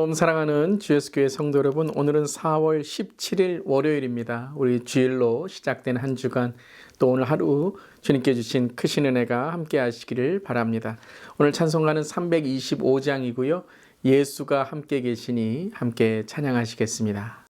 샬롬 사랑하는 주예수교회 성도 여러분, 오늘은 4월 17일 월요일입니다. 우리 주일로 시작된 한 주간 또 오늘 하루 주님께 주신 크신 은혜가 함께 하시기를 바랍니다. 오늘 찬송가는 325장이고요. 예수가 함께 계시니 함께 찬양하시겠습니다.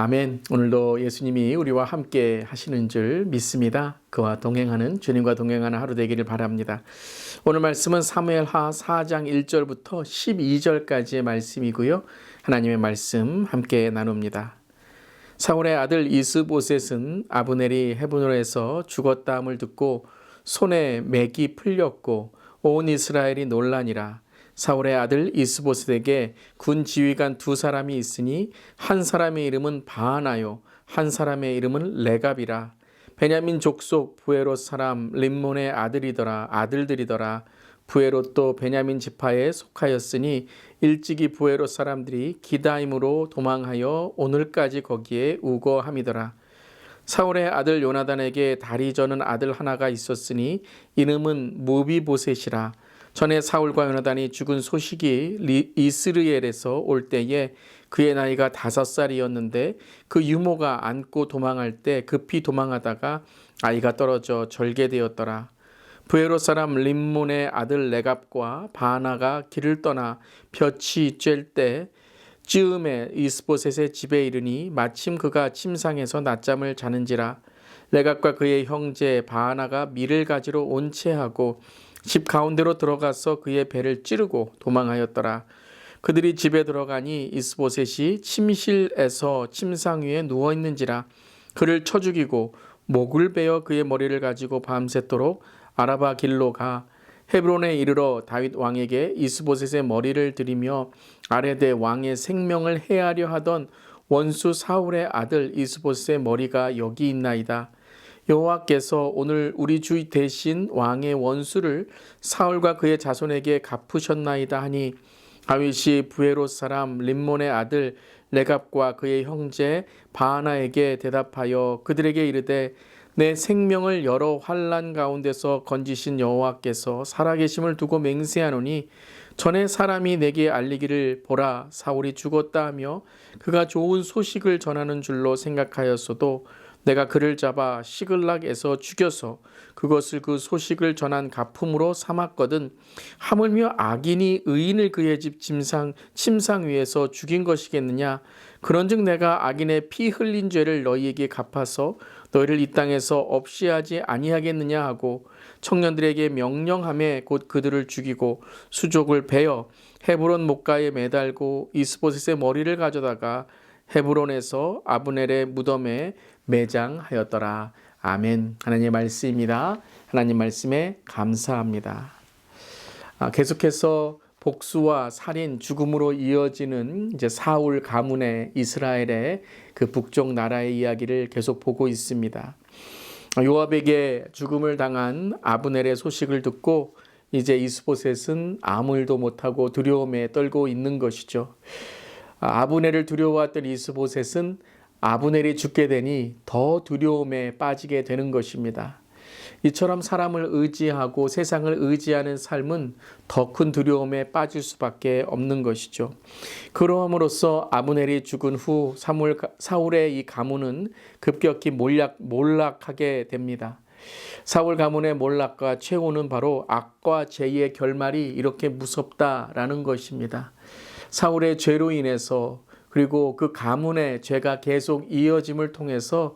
아멘. 오늘도 예수님이 우리와 함께 하시는 줄 믿습니다. 그와 동행하는, 주님과 동행하는 하루 되기를 바랍니다. 오늘 말씀은 사무엘하 4장 1절부터 12절까지의 말씀이고요. 하나님의 말씀 함께 나눕니다. 사울의 아들 이스보셋은 아브넬이 헤브론에서 죽었다함을 듣고 손에 맥이 풀렸고 온 이스라엘이 놀라니라. 사울의 아들 이스보셋에게 군 지휘관 두 사람이 있으니 한 사람의 이름은 바하나요 한 사람의 이름은 레갑이라. 베냐민 족속 부에롯 사람 림몬의 아들들이더라. 부에롯도 베냐민 지파에 속하였으니 일찍이 부에롯 사람들이 기다임으로 도망하여 오늘까지 거기에 우거함이더라. 사울의 아들 요나단에게 다리 저는 아들 하나가 있었으니 이름은 무비보셋이라. 전에 사울과 요나단이 죽은 소식이 이스르엘에서 올 때에 그의 나이가 5살이었는데 그 유모가 안고 도망할 때 급히 도망하다가 아이가 떨어져 절개되었더라. 부에롯 사람 림몬의 아들 레갑과 바하나가 길을 떠나 볕이 쬐 때 즈음에 이스보셋의 집에 이르니 마침 그가 침상에서 낮잠을 자는지라. 레갑과 그의 형제 바하나가 밀을 가지러 온 채하고 집 가운데로 들어가서 그의 배를 찌르고 도망하였더라. 그들이 집에 들어가니 이스보셋이 침실에서 침상 위에 누워 있는지라. 그를 쳐 죽이고 목을 베어 그의 머리를 가지고 밤새도록 아라바 길로 가 헤브론에 이르러 다윗 왕에게 이스보셋의 머리를 들이며 아레데 왕의 생명을 해하려 하던 원수 사울의 아들 이스보셋의 머리가 여기 있나이다. 여호와께서 오늘 우리 주 대신 왕의 원수를 사울과 그의 자손에게 갚으셨나이다 하니 다윗이 부에롯 사람 림몬의 아들 레갑과 그의 형제 바하나에게 대답하여 그들에게 이르되 내 생명을 여러 환난 가운데서 건지신 여호와께서 살아계심을 두고 맹세하노니 전에 사람이 내게 알리기를 보라 사울이 죽었다 하며 그가 좋은 소식을 전하는 줄로 생각하였어도 내가 그를 잡아 시글락에서 죽여서 그것을 그 소식을 전한 가품으로 삼았거든. 하물며 악인이 의인을 그의 집 침상 위에서 죽인 것이겠느냐. 그런즉 내가 악인의 피 흘린 죄를 너희에게 갚아서 너희를 이 땅에서 없이 하지 아니하겠느냐 하고 청년들에게 명령하며 곧 그들을 죽이고 수족을 베어 헤브론 목가에 매달고 이스보셋의 머리를 가져다가 헤브론에서 아브넬의 무덤에 매장하였더라. 아멘. 하나님의 말씀입니다. 하나님 말씀에 감사합니다. 계속해서 복수와 살인, 죽음으로 이어지는 이제 사울 가문의 이스라엘의 그 북쪽 나라의 이야기를 계속 보고 있습니다. 요압에게 죽음을 당한 아브넬의 소식을 듣고 이제 이스보셋은 아무 일도 못하고 두려움에 떨고 있는 것이죠. 아브넬을 두려워했던 이스보셋은 아브넬이 죽게 되니 더 두려움에 빠지게 되는 것입니다. 이처럼 사람을 의지하고 세상을 의지하는 삶은 더 큰 두려움에 빠질 수밖에 없는 것이죠. 그러함으로써 아브넬이 죽은 후 사울의 이 가문은 급격히 몰락하게 됩니다. 사울 가문의 몰락과 최후는 바로 악과 죄의 결말이 이렇게 무섭다라는 것입니다. 사울의 죄로 인해서 그리고 그 가문의 죄가 계속 이어짐을 통해서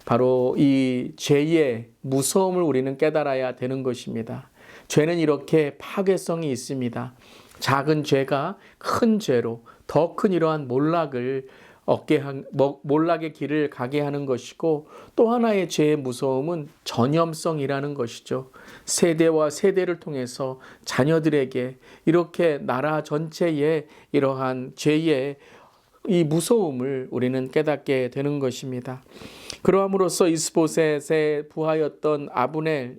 바로 이 죄의 무서움을 우리는 깨달아야 되는 것입니다. 죄는 이렇게 파괴성이 있습니다. 작은 죄가 큰 죄로 더 큰 이러한 몰락의 길을 가게 하는 것이고 또 하나의 죄의 무서움은 전염성이라는 것이죠. 세대와 세대를 통해서 자녀들에게 이렇게 나라 전체에 이러한 죄의 이 무서움을 우리는 깨닫게 되는 것입니다. 그러함으로써 이스보셋의 부하였던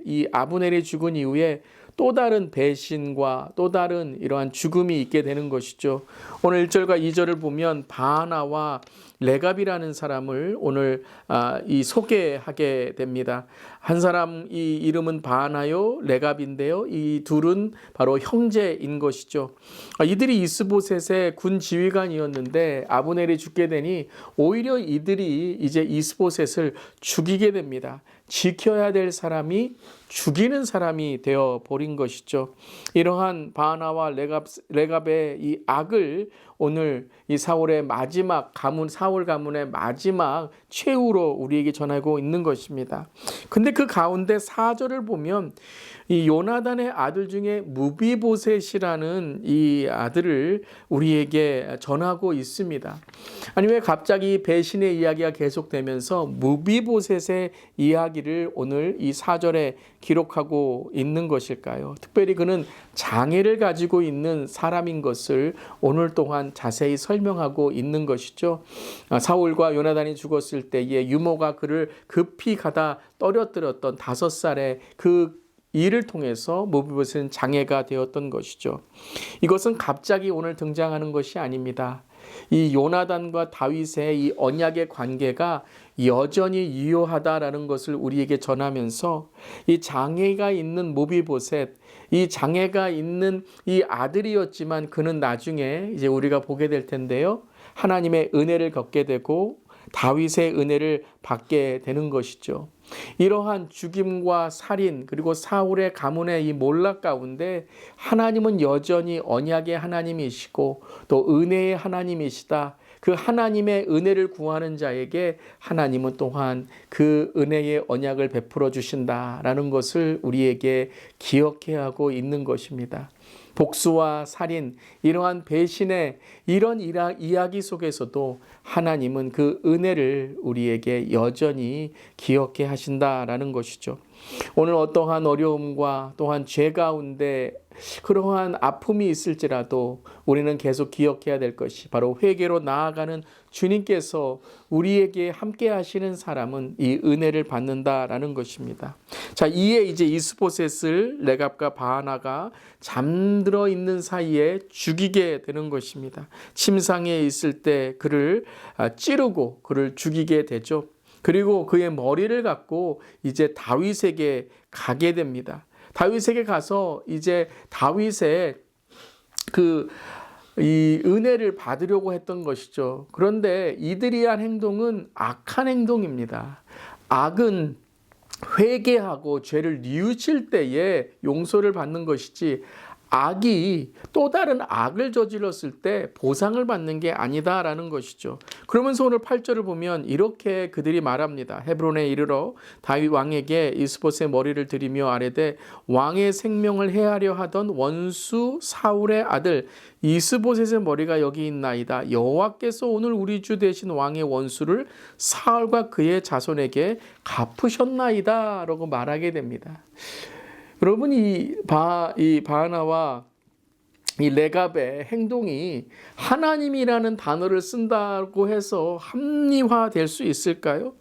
이 아브넬이 죽은 이후에 또 다른 배신과 또 다른 이러한 죽음이 있게 되는 것이죠. 오늘 1절과 2절을 보면 바하나와 레갑이라는 사람을 오늘 소개하게 됩니다. 한 사람 이 이름은 바하나요, 레갑인데요. 이 둘은 바로 형제인 것이죠. 이들이 이스보셋의 군 지휘관이었는데 아브넬이 죽게 되니 오히려 이들이 이제 이스보셋을 죽이게 됩니다. 지켜야 될 사람이 죽이는 사람이 되어 버린 것이죠. 이러한 바하나와 레갑의 이 악을 오늘 이 사울 가문의 마지막 최후로 우리에게 전하고 있는 것입니다. 근데 그 가운데 4절을 보면 이 요나단의 아들 중에 무비보셋이라는 이 아들을 우리에게 전하고 있습니다. 아니 왜 갑자기 배신의 이야기가 계속되면서 무비보셋의 이야기를 오늘 이 4절에 기록하고 있는 것일까요? 특별히 그는 장애를 가지고 있는 사람인 것을 오늘 동안 자세히 설명하고 있는 것이죠. 사울과 요나단이 죽었을 때에 유모가 그를 급히 가다 떨어뜨렸던 5살의 그 일을 통해서 무비보셋은 장애가 되었던 것이죠. 이것은 갑자기 오늘 등장하는 것이 아닙니다. 이 요나단과 다윗의 이 언약의 관계가 여전히 유효하다라는 것을 우리에게 전하면서 이 장애가 있는 무비보셋, 이 장애가 있는 이 아들이었지만 그는 나중에 이제 우리가 보게 될 텐데요. 하나님의 은혜를 겪게 되고 다윗의 은혜를 받게 되는 것이죠. 이러한 죽임과 살인 그리고 사울의 가문의 이 몰락 가운데 하나님은 여전히 언약의 하나님이시고 또 은혜의 하나님이시다. 그 하나님의 은혜를 구하는 자에게 하나님은 또한 그 은혜의 언약을 베풀어 주신다라는 것을 우리에게 기억해야 하고 있는 것입니다. 복수와 살인, 이러한 배신의 이런 이야기 속에서도 하나님은 그 은혜를 우리에게 여전히 기억해 하신다라는 것이죠. 오늘 어떠한 어려움과 또한 죄 가운데 그러한 아픔이 있을지라도 우리는 계속 기억해야 될 것이 바로 회개로 나아가는 주님께서 우리에게 함께 하시는 사람은 이 은혜를 받는다라는 것입니다. 자, 이에 이제 이스보셋을 레갑과 바하나가 잠들어 있는 사이에 죽이게 되는 것입니다. 침상에 있을 때 그를 찌르고 그를 죽이게 되죠. 그리고 그의 머리를 갖고 이제 다윗에게 가게 됩니다. 다윗에게 가서 이제 다윗의 이 은혜를 받으려고 했던 것이죠. 그런데 이들이 한 행동은 악한 행동입니다. 악은 회개하고 죄를 뉘우칠 때에 용서를 받는 것이지 악이 또 다른 악을 저질렀을 때 보상을 받는 게 아니다라는 것이죠. 그러면서 오늘 8절을 보면 이렇게 그들이 말합니다. 헤브론에 이르러 다윗 왕에게 이스보셋의 머리를 들이며 아뢰되 왕의 생명을 해하려 하던 원수 사울의 아들 이스보셋의 머리가 여기 있나이다. 여호와께서 오늘 우리 주 대신 왕의 원수를 사울과 그의 자손에게 갚으셨나이다 라고 말하게 됩니다. 여러분, 이 바하나와 이 레갑의 행동이 하나님이라는 단어를 쓴다고 해서 합리화될 수 있을까요?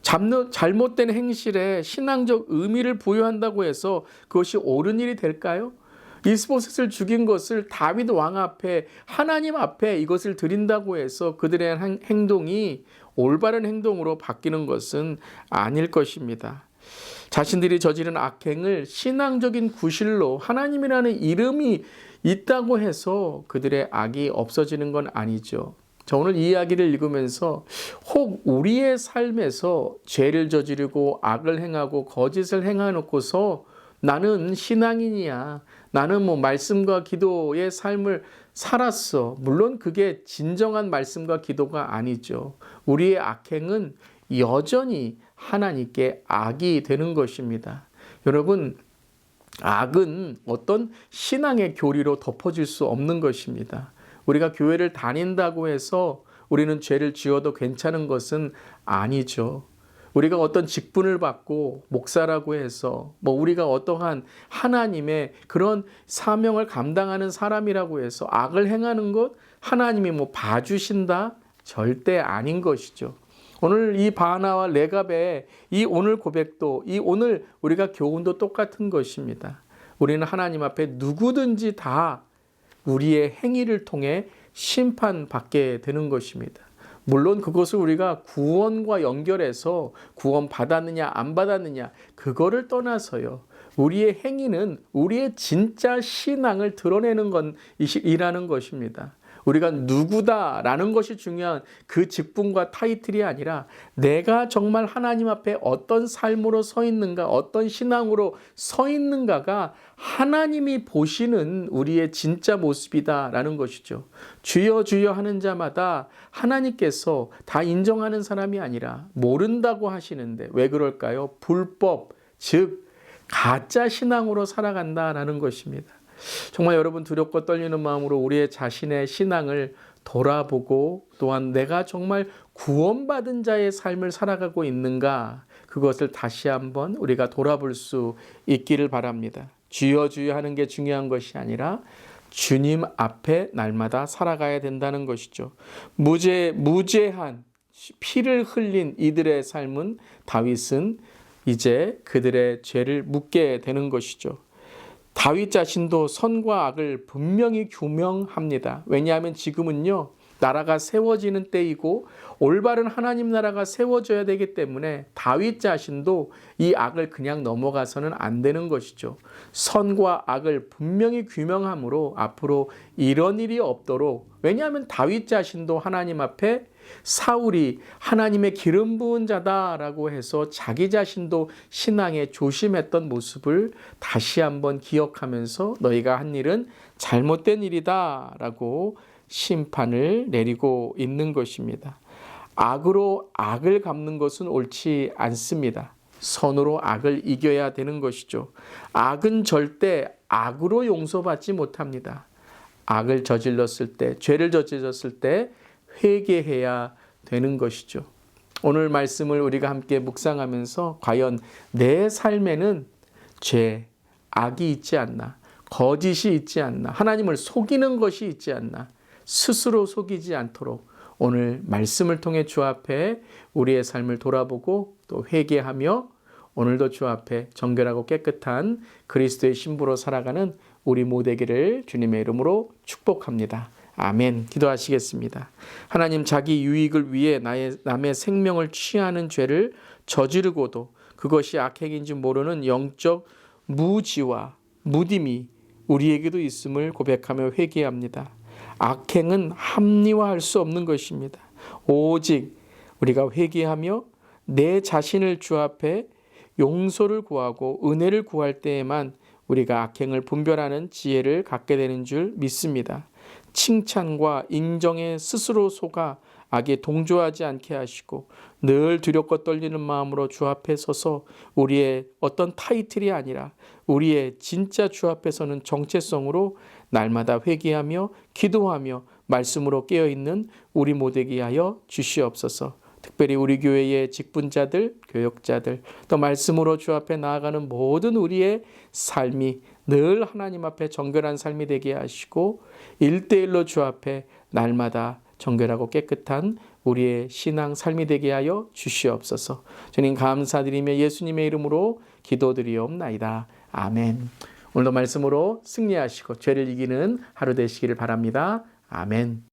잘못된 행실에 신앙적 의미를 부여한다고 해서 그것이 옳은 일이 될까요? 이스보셋을 죽인 것을 다윗 왕 앞에 하나님 앞에 이것을 드린다고 해서 그들의 행동이 올바른 행동으로 바뀌는 것은 아닐 것입니다. 자신들이 저지른 악행을 신앙적인 구실로 하나님이라는 이름이 있다고 해서 그들의 악이 없어지는 건 아니죠. 저 오늘 이 이야기를 읽으면서 혹 우리의 삶에서 죄를 저지르고 악을 행하고 거짓을 행해놓고서 나는 신앙인이야, 나는 말씀과 기도의 삶을 살았어. 물론 그게 진정한 말씀과 기도가 아니죠. 우리의 악행은 여전히 하나님께 악이 되는 것입니다. 여러분, 악은 어떤 신앙의 교리로 덮어질 수 없는 것입니다. 우리가 교회를 다닌다고 해서 우리는 죄를 지어도 괜찮은 것은 아니죠. 우리가 어떤 직분을 받고 목사라고 해서 우리가 어떠한 하나님의 그런 사명을 감당하는 사람이라고 해서 악을 행하는 것 하나님이 봐주신다? 절대 아닌 것이죠. 오늘 이 바하나와 레갑의 이 오늘 고백도 이 오늘 우리가 교훈도 똑같은 것입니다. 우리는 하나님 앞에 누구든지 다 우리의 행위를 통해 심판받게 되는 것입니다. 물론 그것을 우리가 구원과 연결해서 구원 받았느냐 안 받았느냐 그거를 떠나서요. 우리의 행위는 우리의 진짜 신앙을 드러내는 것이라는 것입니다. 우리가 누구다라는 것이 중요한 그 직분과 타이틀이 아니라 내가 정말 하나님 앞에 어떤 삶으로 서 있는가, 어떤 신앙으로 서 있는가가 하나님이 보시는 우리의 진짜 모습이다라는 것이죠. 주여 주여 하는 자마다 하나님께서 다 인정하는 사람이 아니라 모른다고 하시는데 왜 그럴까요? 불법, 즉 가짜 신앙으로 살아간다라는 것입니다. 정말 여러분 두렵고 떨리는 마음으로 우리의 자신의 신앙을 돌아보고 또한 내가 정말 구원받은 자의 삶을 살아가고 있는가 그것을 다시 한번 우리가 돌아볼 수 있기를 바랍니다. 주여 주여 하는 게 중요한 것이 아니라 주님 앞에 날마다 살아가야 된다는 것이죠. 무죄한 피를 흘린 이들의 삶은 다윗은 이제 그들의 죄를 묻게 되는 것이죠. 다윗 자신도 선과 악을 분명히 규명합니다. 왜냐하면 지금은요 나라가 세워지는 때이고 올바른 하나님 나라가 세워져야 되기 때문에 다윗 자신도 이 악을 그냥 넘어가서는 안 되는 것이죠. 선과 악을 분명히 규명함으로 앞으로 이런 일이 없도록, 왜냐하면 다윗 자신도 하나님 앞에 사울이 하나님의 기름 부은 자다라고 해서 자기 자신도 신앙에 조심했던 모습을 다시 한번 기억하면서 너희가 한 일은 잘못된 일이다라고 심판을 내리고 있는 것입니다. 악으로 악을 갚는 것은 옳지 않습니다. 선으로 악을 이겨야 되는 것이죠. 악은 절대 악으로 용서받지 못합니다. 악을 저질렀을 때, 죄를 저질렀을 때 회개해야 되는 것이죠. 오늘 말씀을 우리가 함께 묵상하면서 과연 내 삶에는 죄, 악이 있지 않나, 거짓이 있지 않나, 하나님을 속이는 것이 있지 않나, 스스로 속이지 않도록 오늘 말씀을 통해 주 앞에 우리의 삶을 돌아보고 또 회개하며 오늘도 주 앞에 정결하고 깨끗한 그리스도의 신부로 살아가는 우리 모두에게를 주님의 이름으로 축복합니다. 아멘. 기도하시겠습니다. 하나님, 자기 유익을 위해 남의 생명을 취하는 죄를 저지르고도 그것이 악행인지 모르는 영적 무지와 무딤이 우리에게도 있음을 고백하며 회개합니다. 악행은 합리화할 수 없는 것입니다. 오직 우리가 회개하며 내 자신을 주 앞에 용서를 구하고 은혜를 구할 때에만 우리가 악행을 분별하는 지혜를 갖게 되는 줄 믿습니다. 칭찬과 인정에 스스로 속아 악에 동조하지 않게 하시고 늘 두렵고 떨리는 마음으로 주 앞에 서서 우리의 어떤 타이틀이 아니라 우리의 진짜 주 앞에 서는 정체성으로 날마다 회개하며 기도하며 말씀으로 깨어있는 우리 모두에게 하여 주시옵소서. 특별히 우리 교회의 직분자들, 교역자들, 또 말씀으로 주 앞에 나아가는 모든 우리의 삶이 늘 하나님 앞에 정결한 삶이 되게 하시고 1:1로 주 앞에 날마다 정결하고 깨끗한 우리의 신앙 삶이 되게 하여 주시옵소서. 주님 감사드리며 예수님의 이름으로 기도드리옵나이다. 아멘. 오늘도 말씀으로 승리하시고 죄를 이기는 하루 되시기를 바랍니다. 아멘.